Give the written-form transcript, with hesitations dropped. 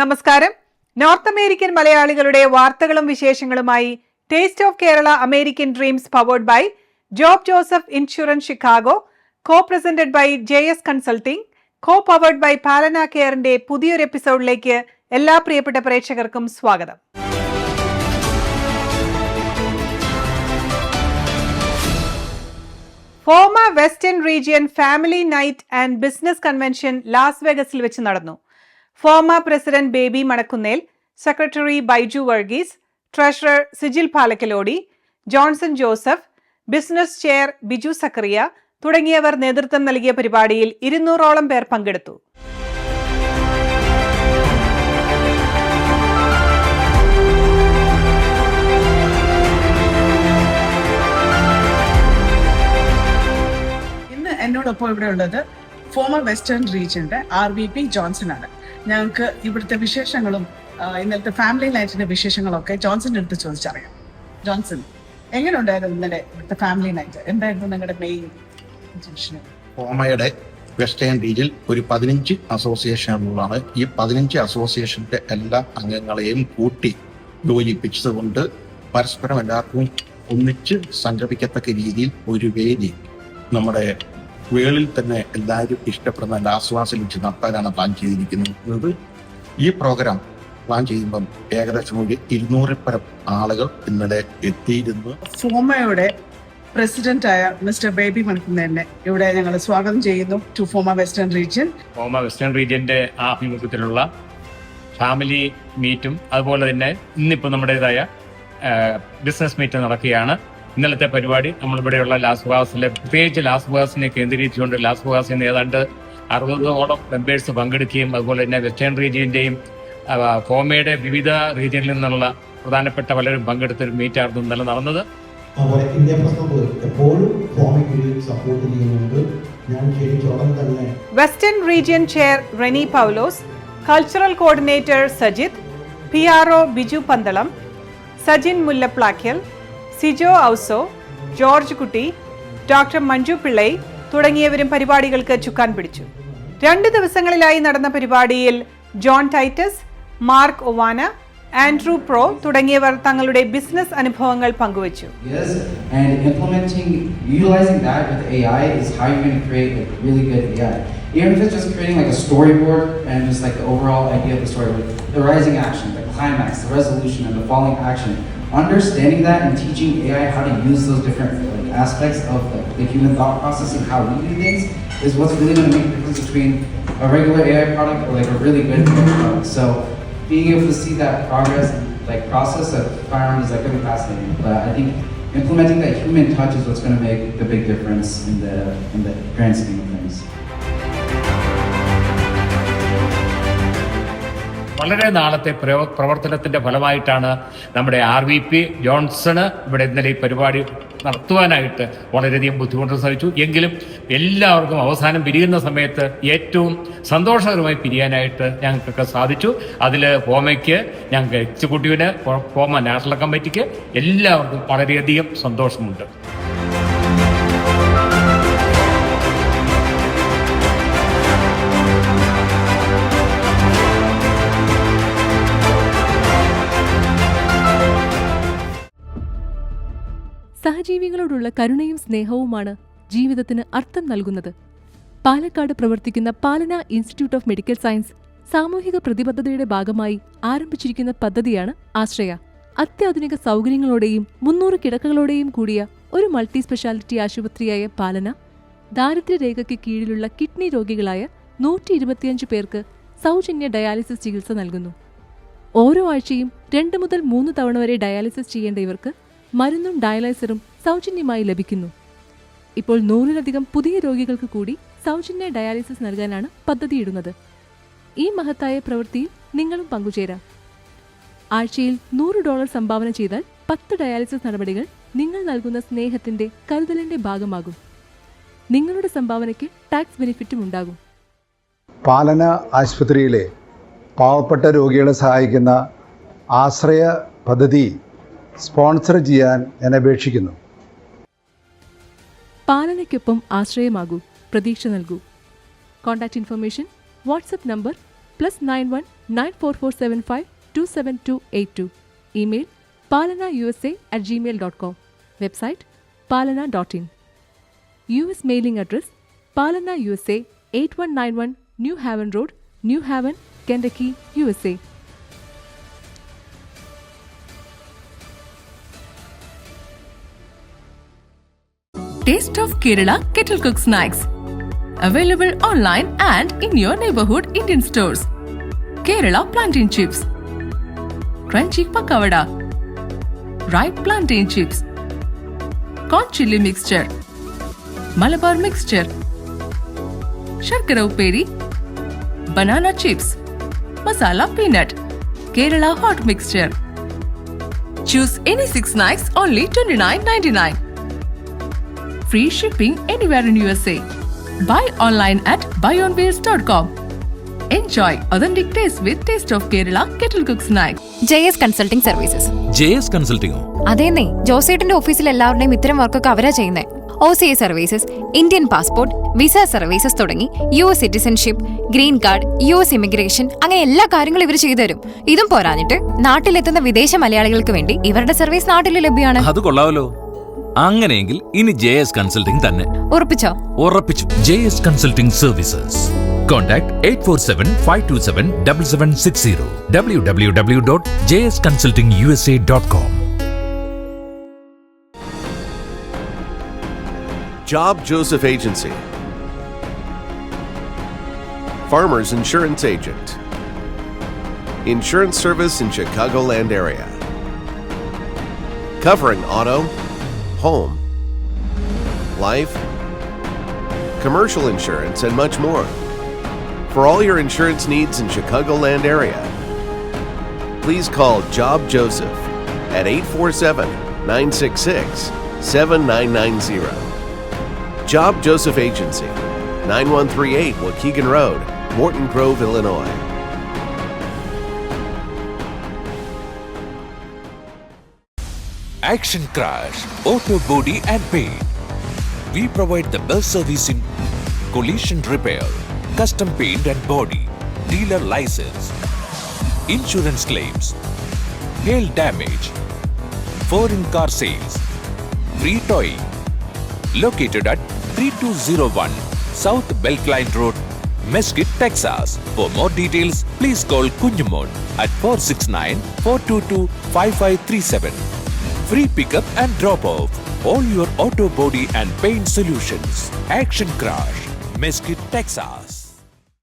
നമസ്കാരം. North American മലയാളികളുടെ വാർത്തകളും വിശേഷങ്ങളുമായി taste of Kerala American dreams powered by Job Joseph insurance Chicago, co presented by JS consulting, co powered by Palana കെയറിന്റെ പുതിയൊരു എപ്പിസോഡിലേക്ക് എല്ലാ പ്രിയപ്പെട്ട പ്രേക്ഷകർക്കും സ്വാഗതം. FOMA western region family night and business convention ലാസ് വേഗസിൽ വെച്ച് നടന്നു. FOMA president Baby Manakkunnel, secretary Baiju Varghese, treasurer Sijil Palakkalody, Johnson Joseph, business chair Biju Zachariah തുടങ്ങിയവർ നേതൃത്വം നൽകിയ പരിപാടിയിൽ 200ഓളം പേർ പങ്കെടുത്തു. ഇന്ന് എന്നോടൊപ്പം ഇവിടെ ഉള്ളത് ഫോമ വെസ്റ്റേൺ റീജിയന്റെ RVP ജോൺസൺ ആണ്. ഞങ്ങൾക്ക് ഇവിടുത്തെ വിശേഷങ്ങളും ഇന്നലത്തെ ഫാമിലി നൈറ്റിന്റെ വിശേഷങ്ങളൊക്കെ ജോൺസന്റെ അടുത്ത് ചോദിച്ചറിയാം. ജോൺസൺ, എങ്ങനെ ഉണ്ടായിരുന്നു ഇന്നലെ ഇവിടുത്തെ ഫാമിലി നൈറ്റ്? എന്തായിരുന്നു നിങ്ങളുടെ മെയിൻ? ഫോമയുടെ വെസ്റ്റേൺ റീജിയൻ ഒരു 15 അസോസിയേഷനുകളാണ്. ഈ 15 അസോസിയേഷന്റെ എല്ലാ അംഗങ്ങളെയും കൂട്ടി യോജിപ്പിച്ചതുകൊണ്ട് പരസ്പരം എല്ലാവർക്കും ഒന്നിച്ച് സംഘടിപ്പിക്കത്തക്ക രീതിയിൽ ഒരു വേദി നമ്മുടെ വേളിൽ തന്നെ എല്ലാവരും ഇഷ്ടപ്പെടുന്ന ലാസ്വാസിൽ വെച്ച് നടത്താനാണ് പ്ലാൻ ചെയ്തിരിക്കുന്നത്. ഈ പ്രോഗ്രാം പ്ലാൻ ചെയ്യുമ്പം ഏകദേശം ഒരു 200 പരം ആളുകൾ ഇന്നലെ എത്തിയിരുന്നു. ഫോമയുടെ പ്രസിഡന്റായ മിസ്റ്റർ ബേബി മണക്കുന്നേലിനെ ഇവിടെ ഞങ്ങൾ സ്വാഗതം ചെയ്യുന്നു to FOMA western region. FOMA western റീജിയന്റെ ആഭിമുഖ്യത്തിലുള്ള ഫാമിലി മീറ്റും അതുപോലെ തന്നെ ഇന്നിപ്പോൾ നമ്മുടേതായ ബിസിനസ് മീറ്റ് നടക്കുകയാണ്. ഇന്നലത്തെ പരിപാടി നമ്മളിവിടെയുള്ള ലാസ് വേഗസിലെ, പ്രത്യേകിച്ച് ലാസ് വേഗസിനെ കേന്ദ്രീകരിച്ചുകൊണ്ട് ലാസ് വേഗസിൽ നിന്ന് ഏതാണ്ട് 60ഓളം മെമ്പേഴ്സ് പങ്കെടുക്കുകയും അതുപോലെ തന്നെ വെസ്റ്റേൺ റീജിയന്റെയും ഫോമയുടെ വിവിധ റീജിയനിൽ നിന്നുള്ള പ്രധാനപ്പെട്ട പലരും പങ്കെടുത്തൊരു മീറ്റായിരുന്നു ഇന്നലെ നടന്നത്. Western region chair Reni Paulose, cultural coordinator Sajith, PRO Biju Pandalam, Sajin Mullaplackal, Sijo Ouso, George Kutty, doctor Manju Pillai തുടങ്ങിയവരും പരിപാടികൾക്ക് ചുക്കാൻ പിടിച്ചു. 2 ദിവസങ്ങളിലായി നടന്ന പരിപാടിയിൽ John Titus, Mark Owana, Andrew Pro തുടങ്ങിയവർ തങ്ങളുടെ ബിസിനസ് അനുഭവങ്ങൾ പങ്കുവച്ചു. Even if it's just creating like a storyboard and just like the overall idea of the story, with the rising action, the climax, the resolution, and the falling action, understanding that and teaching AI how to use those different aspects of the human thought process and how we do things is what's really going to make the difference between a regular AI product or like a really good AI product. So being able to see that progress, like process of firearm is like really fascinating. But I think implementing that human touch is what's going to make the big difference in the grand scheme of things. വളരെ നാളത്തെ പ്രവർത്തനത്തിന്റെ ഫലമായിട്ടാണ് നമ്മുടെ RVP Johnson ഇവിടെ ഇന്നലെ ഈ പരിപാടി നടത്തുവാനായിട്ട് വളരെയധികം ബുദ്ധിമുട്ട് സഹിച്ചു. എങ്കിലും എല്ലാവർക്കും അവസാനം പിരിയുന്ന സമയത്ത് ഏറ്റവും സന്തോഷകരമായി പിരിയാനായിട്ട് ഞങ്ങൾക്കൊക്കെ സാധിച്ചു. അതിൽ ഫോമയ്ക്ക്, ഞങ്ങൾക്ക് എക്സിക്യൂട്ടീവിന്, ഫോമ നാഷണൽ കമ്മിറ്റിക്ക് എല്ലാവർക്കും വളരെയധികം സന്തോഷമുണ്ട്. സഹജീവികളോടുള്ള കരുണയും സ്നേഹവുമാണ് ജീവിതത്തിന് അർത്ഥം നൽകുന്നത്. പാലക്കാട് പ്രവർത്തിക്കുന്ന പാലന ഇൻസ്റ്റിറ്റ്യൂട്ട് ഓഫ് മെഡിക്കൽ സയൻസ് സാമൂഹിക പ്രതിബദ്ധതയുടെ ഭാഗമായി ആരംഭിച്ചിരിക്കുന്ന പദ്ധതിയാണ് ആശ്രയ. അത്യാധുനിക സൗകര്യങ്ങളോടെയും 300 കിടക്കകളോടെയും കൂടിയ ഒരു മൾട്ടി സ്പെഷ്യാലിറ്റി ആശുപത്രിയായ പാലന ദാരിദ്ര്യരേഖയ്ക്ക് കീഴിലുള്ള കിഡ്നി രോഗികളായ 125 പേർക്ക് സൗജന്യ ഡയാലിസിസ് ചികിത്സ നൽകുന്നു. ഓരോ ആഴ്ചയും 2 മുതൽ 3 തവണ വരെ ഡയാലിസിസ് ചെയ്യേണ്ട ഇവർക്ക് മരുന്നും ഡയാലൈസറും സൗജന്യമായി ലഭിക്കുന്നു. ഇപ്പോൾ 100-ലധികം പുതിയ രോഗികൾക്ക് കൂടി സൗജന്യ ഡയാലിസിസ് നൽകാനാണ് പദ്ധതിയിടുന്നത്. ഈ മഹത്തായ പ്രവൃത്തിയിൽ നിങ്ങളും പങ്കുചേരാം. ആഴ്ചയിൽ $100 സംഭാവന ചെയ്താൽ 10 ഡയാലിസിസ് നടപടികൾ നിങ്ങൾ നൽകുന്ന സ്നേഹത്തിന്റെ, കരുതലിന്റെ ഭാഗമാകും. നിങ്ങളുടെ സംഭാവനയ്ക്ക് ടാക്സ് ബെനിഫിറ്റും ഉണ്ടാകും. പാലന ആശുപത്രിയിലെ പാവപ്പെട്ട രോഗികളെ സഹായിക്കുന്ന ആശ്രയ പദ്ധതി സ്പോൺസർ ചെയ്യാൻ ഞാൻ അപേക്ഷിക്കുന്നു. പാലനയ്ക്കൊപ്പം ആശ്രയമാകൂ, പ്രതീക്ഷ നൽകൂ. Contact information WhatsApp number +91 9447527282. Email palanausa@gmail.com. Website palana.in. US mailing address Palana USA, 8191 New Haven Road, New Haven, Kentucky, USA. Taste of Kerala Kettle Cook Snacks. Available online and in your neighborhood Indian stores. Kerala Plantain Chips, Crunchy Pakavada, Ripe Plantain Chips, Corn Chili Mixture, Malabar Mixture, Sharkara Uperi, Banana Chips, Masala Peanut, Kerala Hot Mixture. Choose any 6 snacks only $29.99. Free shipping anywhere in USA. Buy online at buyonwheels.com. Enjoy authentic taste with Taste of Kerala Kettle Cook Snacks. JS Consulting Services. JS കൺസൾട്ടിങ്ങോ? അതേന്നേ, ജോസേട്ടന്റെ ഓഫീസിൽ എല്ലാവരുടെയും ഇത്തരം വർക്കൊക്കെ അവരാ ചെയ്യുന്നത്. OCA services, Indian passport, visa services തുടങ്ങി US citizenship, green card, US immigration, അങ്ങനെ എല്ലാ കാര്യങ്ങളും ഇവർ ചെയ്തു തരും. ഇതും പോരാഞ്ഞിട്ട് നാട്ടിലെത്തുന്ന വിദേശ മലയാളികൾക്ക് വേണ്ടി ഇവരുടെ സർവീസ് നാട്ടിൽ ലഭ്യമാണ്. അത് കൊള്ളാമല്ലോ. അങ്ങനെയെങ്കിൽ ഇനി JS കൺസൾട്ടിംഗ് തന്നെ. ഉറപ്പിച്ചോ? ഉറപ്പിച്ചു. JS consulting services. Contact 847-527-7760. www.jsconsultingusa.com. Job Joseph Agency. Farmers Insurance Agent. Insurance service in Chicagoland area. Covering auto, home, life, commercial insurance, and much more. For all your insurance needs in Chicagoland area, please call Job Joseph at 847-966-7990. Job Joseph Agency, 9138 Waukegan Road, Morton Grove, Illinois. Action Crash Auto Body and Paint. We provide the best service in collision repair, custom paint and body, dealer license, insurance claims, hail damage, foreign car sales, free towing. Located at 3201 South Belkline Road, Mesquite, Texas. For more details, please call Kunjumon at 469-422-5537. Free pickup and drop off. All your auto body and paint solutions. Action Crash, Mesquite, Texas.